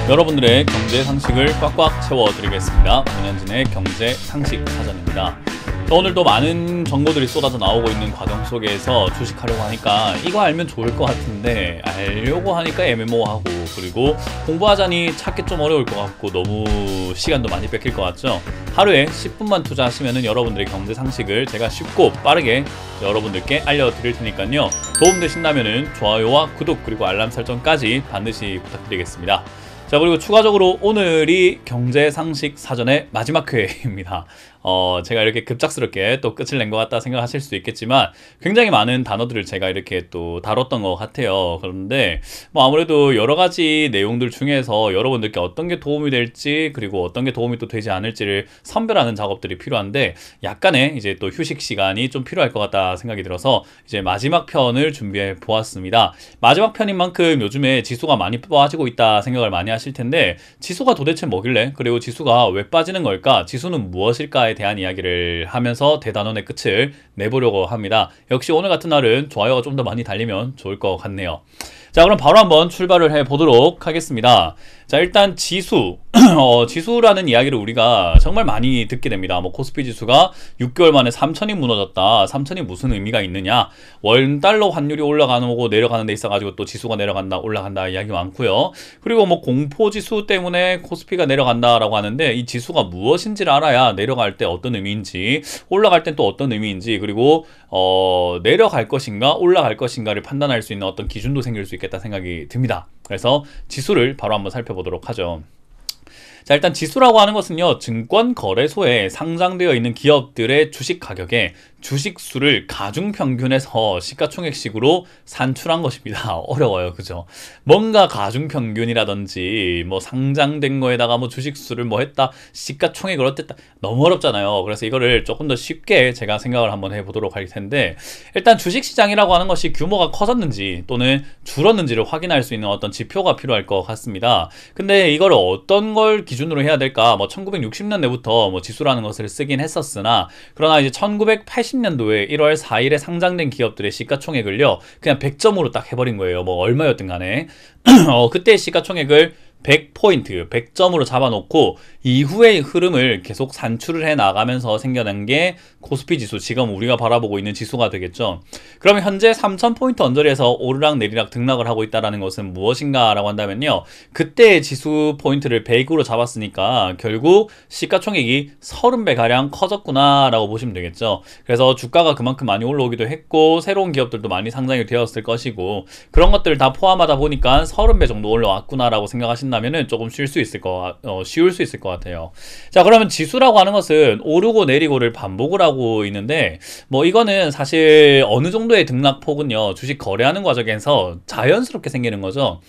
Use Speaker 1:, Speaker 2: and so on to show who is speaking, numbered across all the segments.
Speaker 1: 여러분들의 경제 상식을 꽉꽉 채워드리겠습니다. 문현진의 경제 상식 사전입니다. 오늘도 많은 정보들이 쏟아져 나오고 있는 과정 속에서 주식하려고 하니까 이거 알면 좋을 것 같은데 알려고 하니까 애매모호하고, 그리고 공부하자니 찾기 좀 어려울 것 같고 너무 시간도 많이 뺏길 것 같죠. 하루에 10분만 투자하시면 여러분들의 경제 상식을 제가 쉽고 빠르게 여러분들께 알려드릴 테니까요. 도움되신다면 좋아요와 구독 그리고 알람 설정까지 반드시 부탁드리겠습니다. 자, 그리고 추가적으로 오늘이 경제상식 사전의 마지막 회입니다. 제가 이렇게 급작스럽게 또 끝을 낸 것 같다 생각하실 수도 있겠지만 굉장히 많은 단어들을 제가 이렇게 또 다뤘던 것 같아요. 그런데 뭐 아무래도 여러 가지 내용들 중에서 여러분들께 어떤 게 도움이 될지, 그리고 어떤 게 도움이 또 되지 않을지를 선별하는 작업들이 필요한데 약간의 이제 또 휴식 시간이 좀 필요할 것 같다 생각이 들어서 이제 마지막 편을 준비해 보았습니다. 마지막 편인 만큼 요즘에 지수가 많이 빠지고 있다 생각을 많이 하실 텐데, 지수가 도대체 뭐길래, 그리고 지수가 왜 빠지는 걸까, 지수는 무엇일까에 대한 이야기를 하면서 대단원의 끝을 내보려고 합니다. 역시 오늘 같은 날은 좋아요가 좀 더 많이 달리면 좋을 것 같네요. 자, 그럼 바로 한번 출발을 해 보도록 하겠습니다. 자, 일단 지수. 지수라는 이야기를 우리가 정말 많이 듣게 됩니다. 뭐 코스피 지수가 6개월 만에 3천이 무너졌다. 3천이 무슨 의미가 있느냐? 원달러 환율이 올라가는 거고 내려가는 데 있어가지고 또 지수가 내려간다, 올라간다 이야기 많고요. 그리고 뭐 공포 지수 때문에 코스피가 내려간다라고 하는데, 이 지수가 무엇인지를 알아야 내려갈 때 어떤 의미인지, 올라갈 땐 또 어떤 의미인지, 그리고 내려갈 것인가 올라갈 것인가를 판단할 수 있는 어떤 기준도 생길 수 있겠다 생각이 듭니다. 그래서 지수를 바로 한번 살펴보도록 하죠. 자, 일단 지수라고 하는 것은요, 증권거래소에 상장되어 있는 기업들의 주식 가격에 주식수를 가중평균해서 시가총액식으로 산출한 것입니다. 어려워요, 그죠? 뭔가 가중평균이라든지 뭐 상장된 거에다가 뭐 주식수를 뭐 했다, 시가총액을 어땠다, 너무 어렵잖아요. 그래서 이거를 조금 더 쉽게 제가 생각을 한번 해보도록 할 텐데, 일단 주식시장이라고 하는 것이 규모가 커졌는지 또는 줄었는지를 확인할 수 있는 어떤 지표가 필요할 것 같습니다. 근데 이거를 어떤 걸 기준으로 해야 될까? 뭐 1960년대부터 뭐 지수라는 것을 쓰긴 했었으나, 그러나 이제 1980년도에 1월 4일에 상장된 기업들의 시가총액을요 그냥 100점으로 딱 해버린 거예요. 뭐 얼마였든 간에 그때 시가총액을 100포인트, 100점으로 잡아놓고 이후의 흐름을 계속 산출을 해 나가면서 생겨난 게 코스피 지수, 지금 우리가 바라보고 있는 지수가 되겠죠. 그러면 현재 3000포인트 언저리에서 오르락 내리락 등락을 하고 있다는 것은 무엇인가 라고 한다면요, 그때의 지수 포인트를 100으로 잡았으니까 결국 시가총액이 30배 가량 커졌구나 라고 보시면 되겠죠. 그래서 주가가 그만큼 많이 올라오기도 했고 새로운 기업들도 많이 상장이 되었을 것이고, 그런 것들을 다 포함하다 보니까 30배 정도 올라왔구나 라고 생각하신다면 조금 쉬울 수 있을 것 같아요. 자, 그러면 지수라고 하는 것은 오르고 내리고를 반복을 하고 있는데, 뭐 이거는 사실 어느 정도의 등락폭은요 주식 거래하는 과정에서 자연스럽게 생기는 거죠.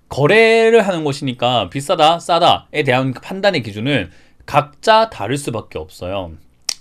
Speaker 1: 거래를 하는 곳이니까 비싸다 싸다에 대한 판단의 기준은 각자 다를 수밖에 없어요.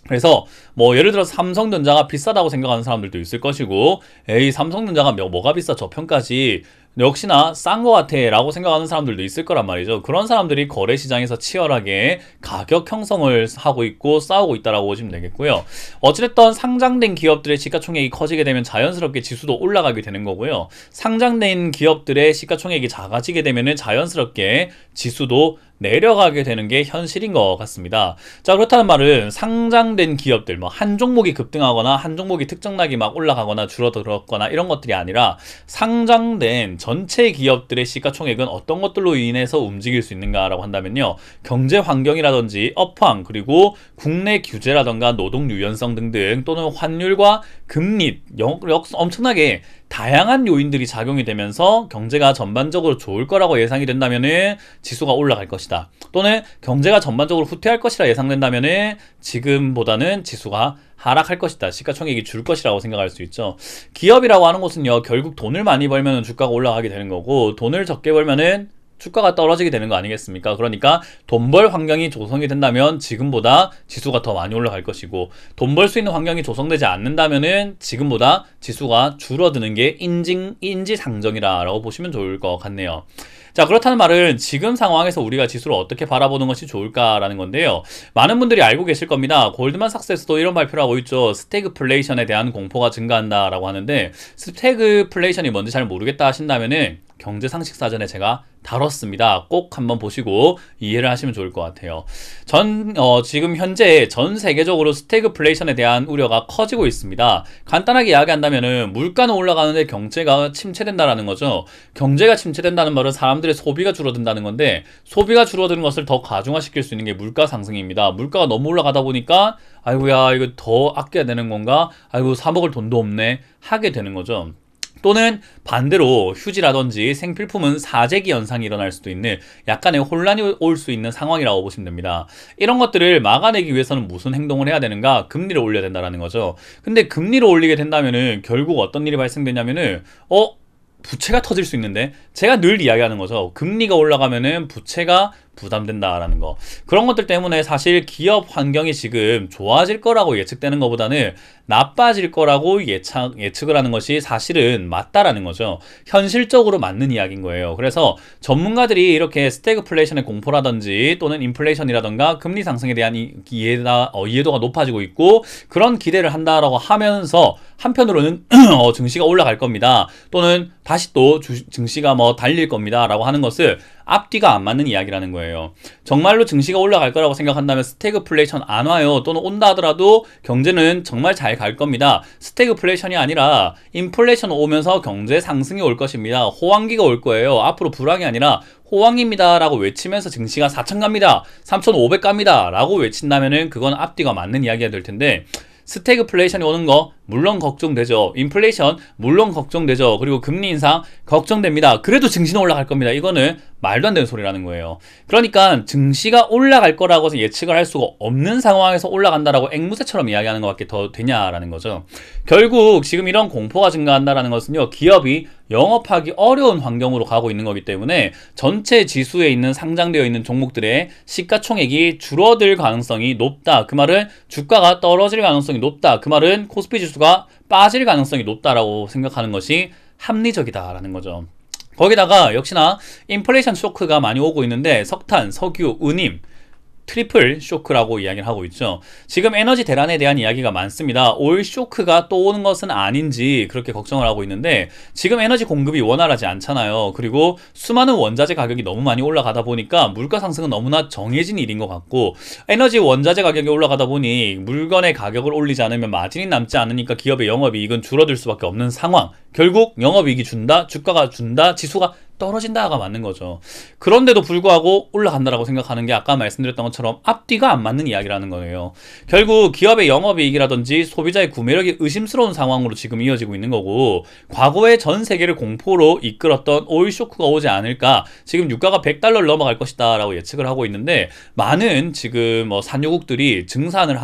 Speaker 1: 그래서 뭐 예를 들어서 삼성전자가 비싸다고 생각하는 사람들도 있을 것이고, 에이 삼성전자가 뭐가 비싸, 저편까지 역시나 싼 거 같아 라고 생각하는 사람들도 있을 거란 말이죠. 그런 사람들이 거래시장에서 치열하게 가격 형성을 하고 있고 싸우고 있다라고 보시면 되겠고요. 어찌됐든 상장된 기업들의 시가총액이 커지게 되면 자연스럽게 지수도 올라가게 되는 거고요. 상장된 기업들의 시가총액이 작아지게 되면 자연스럽게 지수도 내려가게 되는 게 현실인 것 같습니다. 자, 그렇다는 말은 상장된 기업들, 뭐 한 종목이 급등하거나 한 종목이 특정락이 막 올라가거나 줄어들었거나 이런 것들이 아니라, 상장된 전체 기업들의 시가총액은 어떤 것들로 인해서 움직일 수 있는가라고 한다면요, 경제 환경이라든지 업황, 그리고 국내 규제라든가 노동 유연성 등등, 또는 환율과 금리, 엄청나게 다양한 요인들이 작용이 되면서 경제가 전반적으로 좋을 거라고 예상이 된다면은 지수가 올라갈 것이다. 또는 경제가 전반적으로 후퇴할 것이라 예상된다면은 지금보다는 지수가 하락할 것이다. 시가총액이 줄 것이라고 생각할 수 있죠. 기업이라고 하는 것은요, 결국 돈을 많이 벌면 주가가 올라가게 되는 거고, 돈을 적게 벌면은 주가가 떨어지게 되는 거 아니겠습니까? 그러니까 돈 벌 환경이 조성이 된다면 지금보다 지수가 더 많이 올라갈 것이고, 돈 벌 수 있는 환경이 조성되지 않는다면은 지금보다 지수가 줄어드는 게 인지상정이라고 보시면 좋을 것 같네요. 자, 그렇다는 말은 지금 상황에서 우리가 지수를 어떻게 바라보는 것이 좋을까라는 건데요. 많은 분들이 알고 계실 겁니다. 골드만삭스에서도 이런 발표를 하고 있죠. 스태그플레이션에 대한 공포가 증가한다라고 하는데, 스태그플레이션이 뭔지 잘 모르겠다 하신다면은 경제상식사전에 제가 다뤘습니다. 꼭 한번 보시고 이해를 하시면 좋을 것 같아요. 지금 현재 전 세계적으로 스태그플레이션에 대한 우려가 커지고 있습니다. 간단하게 이야기한다면은 물가는 올라가는데 경제가 침체된다라는 거죠. 경제가 침체된다는 말은 사람들의 소비가 줄어든다는 건데, 소비가 줄어드는 것을 더 가중화시킬 수 있는 게 물가 상승입니다. 물가가 너무 올라가다 보니까 아이고야 이거 더 아껴야 되는 건가? 아이고 사 먹을 돈도 없네 하게 되는 거죠. 또는 반대로 휴지라든지 생필품은 사재기 현상이 일어날 수도 있는 약간의 혼란이 올 수 있는 상황이라고 보시면 됩니다. 이런 것들을 막아내기 위해서는 무슨 행동을 해야 되는가? 금리를 올려야 된다는 거죠. 근데 금리를 올리게 된다면은 결국 어떤 일이 발생되냐면은 부채가 터질 수 있는데, 제가 늘 이야기하는 거죠. 금리가 올라가면은 부채가 부담된다라는 거. 그런 것들 때문에 사실 기업 환경이 지금 좋아질 거라고 예측되는 것보다는 나빠질 거라고 예측을 하는 것이 사실은 맞다라는 거죠. 현실적으로 맞는 이야기인 거예요. 그래서 전문가들이 이렇게 스태그플레이션의 공포라든지 또는 인플레이션이라던가 금리 상승에 대한 이해도가 높아지고 있고, 그런 기대를 한다라고 하면서 한편으로는 증시가 올라갈 겁니다. 또는 다시 또 증시가 뭐 달릴 겁니다 라고 하는 것을 앞뒤가 안 맞는 이야기라는 거예요. 정말로 증시가 올라갈 거라고 생각한다면 스태그플레이션 안 와요. 또는 온다 하더라도 경제는 정말 잘 갈 겁니다. 스태그플레이션이 아니라 인플레이션 오면서 경제 상승이 올 것입니다. 호황기가 올 거예요. 앞으로 불황이 아니라 호황입니다 라고 외치면서 증시가 4천 갑니다, 3,500 갑니다 라고 외친다면은 그건 앞뒤가 맞는 이야기가 될 텐데, 스태그플레이션이 오는 거 물론 걱정되죠. 인플레이션 물론 걱정되죠. 그리고 금리 인상 걱정됩니다. 그래도 증시는 올라갈 겁니다. 이거는 말도 안 되는 소리라는 거예요. 그러니까 증시가 올라갈 거라고 예측을 할 수가 없는 상황에서 올라간다라고 앵무새처럼 이야기하는 것밖에 더 되냐라는 거죠. 결국 지금 이런 공포가 증가한다라는 것은요, 기업이 영업하기 어려운 환경으로 가고 있는 거기 때문에 전체 지수에 있는 상장되어 있는 종목들의 시가총액이 줄어들 가능성이 높다. 그 말은 주가가 떨어질 가능성이 높다. 그 말은 코스피 지수가 빠질 가능성이 높다라고 생각하는 것이 합리적이다라는 거죠. 거기다가 역시나 인플레이션 쇼크가 많이 오고 있는데, 석탄, 석유, 은임 트리플 쇼크라고 이야기를 하고 있죠. 지금 에너지 대란에 대한 이야기가 많습니다. 오일 쇼크가 또 오는 것은 아닌지 그렇게 걱정을 하고 있는데, 지금 에너지 공급이 원활하지 않잖아요. 그리고 수많은 원자재 가격이 너무 많이 올라가다 보니까 물가 상승은 너무나 정해진 일인 것 같고, 에너지 원자재 가격이 올라가다 보니 물건의 가격을 올리지 않으면 마진이 남지 않으니까 기업의 영업이익은 줄어들 수밖에 없는 상황. 결국 영업이익이 준다, 주가가 준다, 지수가 떨어진다가 맞는 거죠. 그런데도 불구하고 올라간다라고 생각하는 게 아까 말씀드렸던 것처럼 앞뒤가 안 맞는 이야기라는 거예요. 결국 기업의 영업이익이라든지 소비자의 구매력이 의심스러운 상황으로 지금 이어지고 있는 거고, 과거에 전 세계를 공포로 이끌었던 오일 쇼크가 오지 않을까, 지금 유가가 $100를 넘어갈 것이다 라고 예측을 하고 있는데, 많은 지금 산유국들이 증산을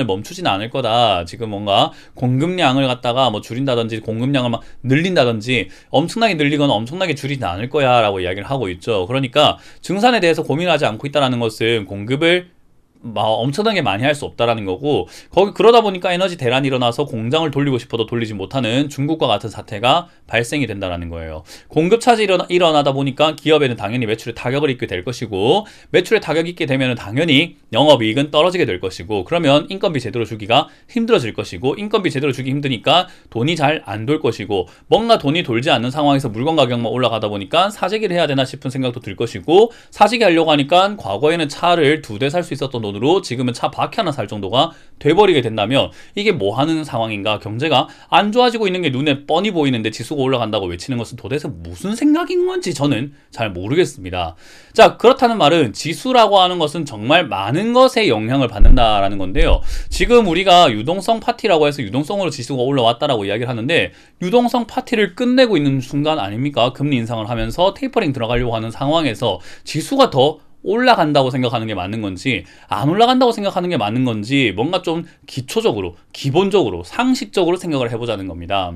Speaker 1: 멈추지는 않을 거다. 지금 뭔가 공급량을 갖다가 줄인다든지 공급량을 막 늘린다든지 엄청나게 늘리거나 엄청나게 줄이지 않을 거야 라고 이야기를 하고 있죠. 그러니까 증산에 대해서 고민하지 않고 있다는 것은 공급을 엄청나게 많이 할 수 없다라는 거고, 그러다 보니까 에너지 대란이 일어나서 공장을 돌리고 싶어도 돌리지 못하는 중국과 같은 사태가 발생이 된다라는 거예요. 공급 차질이 일어나다 보니까 기업에는 당연히 매출에 타격을 입게 될 것이고, 매출에 타격이 있게 되면 당연히 영업이익은 떨어지게 될 것이고, 그러면 인건비 제대로 주기가 힘들어질 것이고, 인건비 제대로 주기 힘드니까 돈이 잘 안 돌 것이고, 뭔가 돈이 돌지 않는 상황에서 물건 가격만 올라가다 보니까 사재기를 해야 되나 싶은 생각도 들 것이고, 사재기 하려고 하니까 과거에는 차를 2대 살 수 있었던 돈으로 지금은 차 바퀴 하나 살 정도가 돼버리게 된다면 이게 뭐 하는 상황인가? 경제가 안 좋아지고 있는 게 눈에 뻔히 보이는데 지수가 올라간다고 외치는 것은 도대체 무슨 생각인 건지 저는 잘 모르겠습니다. 자, 그렇다는 말은 지수라고 하는 것은 정말 많은 것에 영향을 받는다라는 건데요. 지금 우리가 유동성 파티라고 해서 유동성으로 지수가 올라왔다라고 이야기를 하는데, 유동성 파티를 끝내고 있는 순간 아닙니까? 금리 인상을 하면서 테이퍼링 들어가려고 하는 상황에서 지수가 더 올라간다고 생각하는 게 맞는 건지, 안 올라간다고 생각하는 게 맞는 건지, 뭔가 좀 기초적으로, 기본적으로, 상식적으로 생각을 해보자는 겁니다.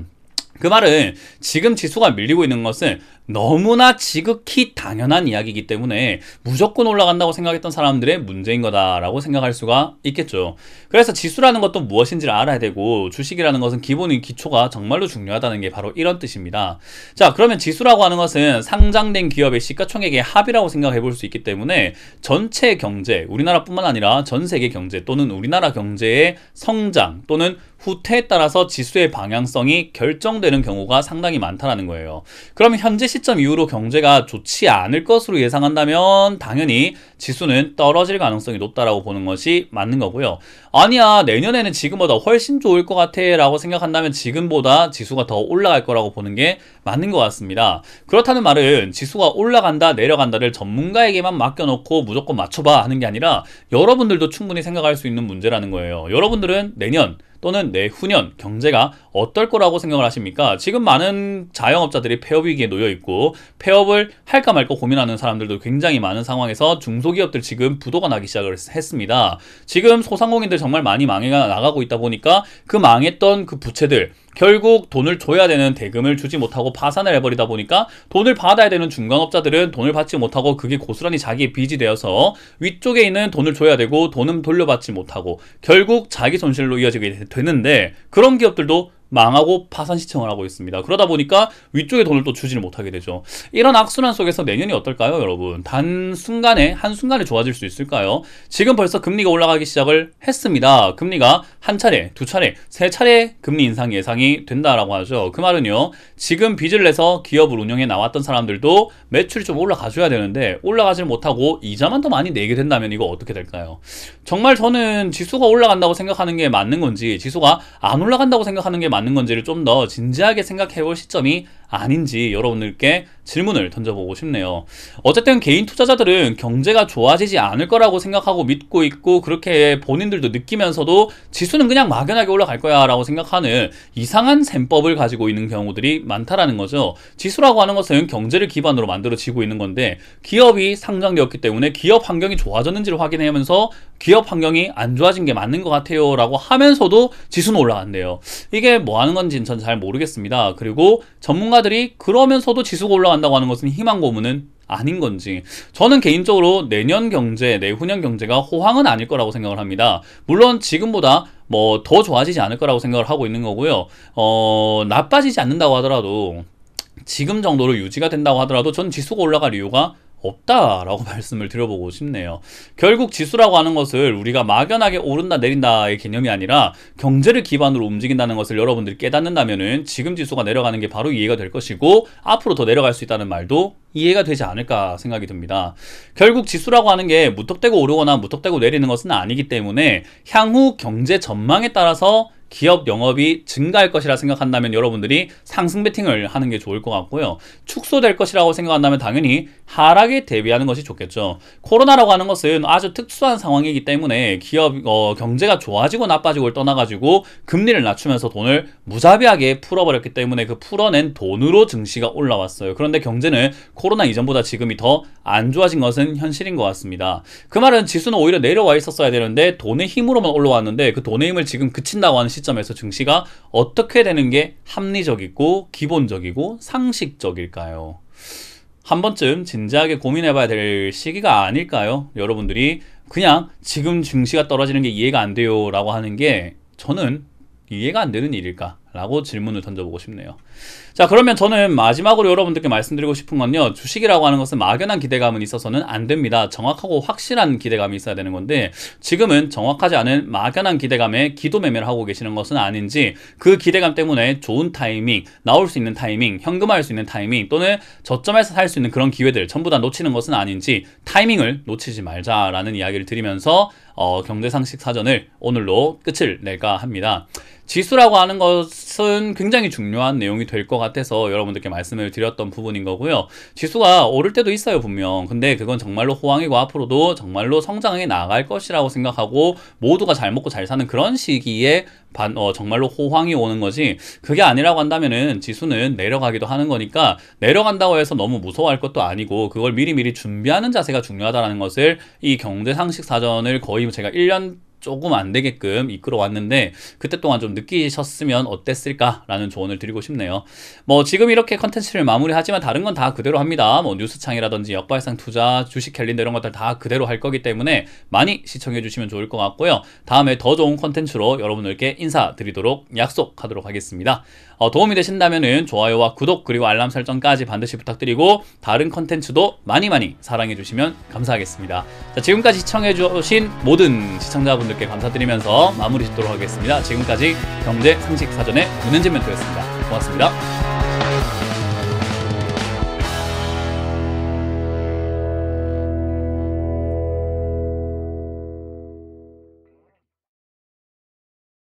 Speaker 1: 그 말은 지금 지수가 밀리고 있는 것은 너무나 지극히 당연한 이야기이기 때문에 무조건 올라간다고 생각했던 사람들의 문제인 거다라고 생각할 수가 있겠죠. 그래서 지수라는 것도 무엇인지를 알아야 되고, 주식이라는 것은 기본인 기초가 정말로 중요하다는 게 바로 이런 뜻입니다. 자, 그러면 지수라고 하는 것은 상장된 기업의 시가총액의 합이라고 생각해 볼 수 있기 때문에 전체 경제, 우리나라뿐만 아니라 전 세계 경제 또는 우리나라 경제의 성장 또는 후퇴에 따라서 지수의 방향성이 결정되는 경우가 상당히 많다는 거예요. 그러면 현재 시점 이후로 경제가 좋지 않을 것으로 예상한다면 당연히 지수는 떨어질 가능성이 높다라고 보는 것이 맞는 거고요. 아니야, 내년에는 지금보다 훨씬 좋을 것 같아 라고 생각한다면 지금보다 지수가 더 올라갈 거라고 보는 게 맞는 것 같습니다. 그렇다는 말은 지수가 올라간다 내려간다를 전문가에게만 맡겨놓고 무조건 맞춰봐 하는 게 아니라 여러분들도 충분히 생각할 수 있는 문제라는 거예요. 여러분들은 내년 또는 내후년 경제가 어떨 거라고 생각을 하십니까? 지금 많은 자영업자들이 폐업 위기에 놓여 있고 폐업을 할까 말까 고민하는 사람들도 굉장히 많은 상황에서 중소기업들 지금 부도가 나기 시작을 했습니다. 지금 소상공인들 정말 많이 망해 나가고 있다 보니까 그 망했던 그 부채들 결국 돈을 줘야 되는 대금을 주지 못하고 파산을 해버리다 보니까 돈을 받아야 되는 중간업자들은 돈을 받지 못하고 그게 고스란히 자기의 빚이 되어서 위쪽에 있는 돈을 줘야 되고 돈은 돌려받지 못하고 결국 자기 손실로 이어지게 되는데 그런 기업들도 망하고 파산 시청을 하고 있습니다. 그러다 보니까 위쪽에 돈을 또 주지를 못하게 되죠. 이런 악순환 속에서 내년이 어떨까요, 여러분? 한순간에 좋아질 수 있을까요? 지금 벌써 금리가 올라가기 시작을 했습니다. 금리가 한 차례, 두 차례, 세 차례 금리 인상 예상이 된다라고 하죠. 그 말은요, 지금 빚을 내서 기업을 운영해 나왔던 사람들도 매출이 좀 올라가줘야 되는데 올라가질 못하고 이자만 더 많이 내게 된다면 이거 어떻게 될까요? 정말 저는 지수가 올라간다고 생각하는 게 맞는 건지 지수가 안 올라간다고 생각하는 게 맞는 건지를 좀 더 진지하게 생각해 볼 시점이 아닌지 여러분들께 질문을 던져보고 싶네요. 어쨌든 개인 투자자들은 경제가 좋아지지 않을 거라고 생각하고 믿고 있고 그렇게 본인들도 느끼면서도 지수는 그냥 막연하게 올라갈 거야 라고 생각하는 이상한 셈법을 가지고 있는 경우들이 많다라는 거죠. 지수라고 하는 것은 경제를 기반으로 만들어지고 있는 건데 기업이 상장되었기 때문에 기업 환경이 좋아졌는지를 확인하면서 기업 환경이 안 좋아진 게 맞는 것 같아요 라고 하면서도 지수는 올라간대요. 이게 뭐 하는 건지는 전 잘 모르겠습니다. 그리고 전문가들이 그러면서도 지수가 올라간다고 하는 것은 희망 고문은 아닌 건지 저는 개인적으로 내년 경제, 내후년 경제가 호황은 아닐 거라고 생각을 합니다. 물론 지금보다 뭐 더 좋아지지 않을 거라고 생각을 하고 있는 거고요. 나빠지지 않는다고 하더라도 지금 정도로 유지가 된다고 하더라도 전 지수가 올라갈 이유가 없다라고 말씀을 드려보고 싶네요. 결국 지수라고 하는 것을 우리가 막연하게 오른다 내린다의 개념이 아니라 경제를 기반으로 움직인다는 것을 여러분들이 깨닫는다면은 지금 지수가 내려가는 게 바로 이해가 될 것이고 앞으로 더 내려갈 수 있다는 말도 이해가 되지 않을까 생각이 듭니다. 결국 지수라고 하는 게 무턱대고 오르거나 무턱대고 내리는 것은 아니기 때문에 향후 경제 전망에 따라서 기업 영업이 증가할 것이라 생각한다면 여러분들이 상승 베팅을 하는 게 좋을 것 같고요. 축소될 것이라고 생각한다면 당연히 하락에 대비하는 것이 좋겠죠. 코로나라고 하는 것은 아주 특수한 상황이기 때문에 기업 경제가 좋아지고 나빠지고를 떠나가지고 금리를 낮추면서 돈을 무자비하게 풀어버렸기 때문에 그 풀어낸 돈으로 증시가 올라왔어요. 그런데 경제는 코로나 이전보다 지금이 더 안 좋아진 것은 현실인 것 같습니다. 그 말은 지수는 오히려 내려와 있었어야 되는데 돈의 힘으로만 올라왔는데 그 돈의 힘을 지금 그친다고 하는 시점에서 증시가 어떻게 되는 게 합리적이고 기본적이고 상식적일까요? 한 번쯤 진지하게 고민해봐야 될 시기가 아닐까요? 여러분들이 그냥 지금 증시가 떨어지는 게 이해가 안 돼요 라고 하는 게 저는 이해가 안 되는 일일까? 라고 질문을 던져보고 싶네요. 자, 그러면 저는 마지막으로 여러분들께 말씀드리고 싶은 건요, 주식이라고 하는 것은 막연한 기대감은 있어서는 안 됩니다. 정확하고 확실한 기대감이 있어야 되는 건데 지금은 정확하지 않은 막연한 기대감에 기도매매를 하고 계시는 것은 아닌지, 그 기대감 때문에 좋은 타이밍, 나올 수 있는 타이밍, 현금화할 수 있는 타이밍 또는 저점에서 살 수 있는 그런 기회들 전부 다 놓치는 것은 아닌지 타이밍을 놓치지 말자라는 이야기를 드리면서 경제상식 사전을 오늘로 끝을 낼까 합니다. 지수라고 하는 것은 굉장히 중요한 내용이 될 것 같아서 여러분들께 말씀을 드렸던 부분인 거고요. 지수가 오를 때도 있어요, 분명. 근데 그건 정말로 호황이고 앞으로도 정말로 성장해 나갈 것이라고 생각하고 모두가 잘 먹고 잘 사는 그런 시기에 정말로 호황이 오는 거지, 그게 아니라고 한다면은 지수는 내려가기도 하는 거니까 내려간다고 해서 너무 무서워할 것도 아니고 그걸 미리미리 준비하는 자세가 중요하다는 것을 이 경제상식 사전을 거의 제가 1년 조금 안 되게끔 이끌어 왔는데 그때 동안 좀 느끼셨으면 어땠을까라는 조언을 드리고 싶네요. 뭐 지금 이렇게 컨텐츠를 마무리하지만 다른 건 다 그대로 합니다. 뭐 뉴스창이라든지 역발상 투자, 주식 캘린더 이런 것들 다 그대로 할 거기 때문에 많이 시청해 주시면 좋을 것 같고요. 다음에 더 좋은 컨텐츠로 여러분들께 인사드리도록 약속하도록 하겠습니다. 도움이 되신다면은 좋아요와 구독 그리고 알람 설정까지 반드시 부탁드리고 다른 컨텐츠도 많이 사랑해 주시면 감사하겠습니다. 자, 지금까지 시청해 주신 모든 시청자분들께 감사드리면서 마무리 짓도록 하겠습니다. 지금까지 경제 상식 사전의 문현진 멘토였습니다. 고맙습니다.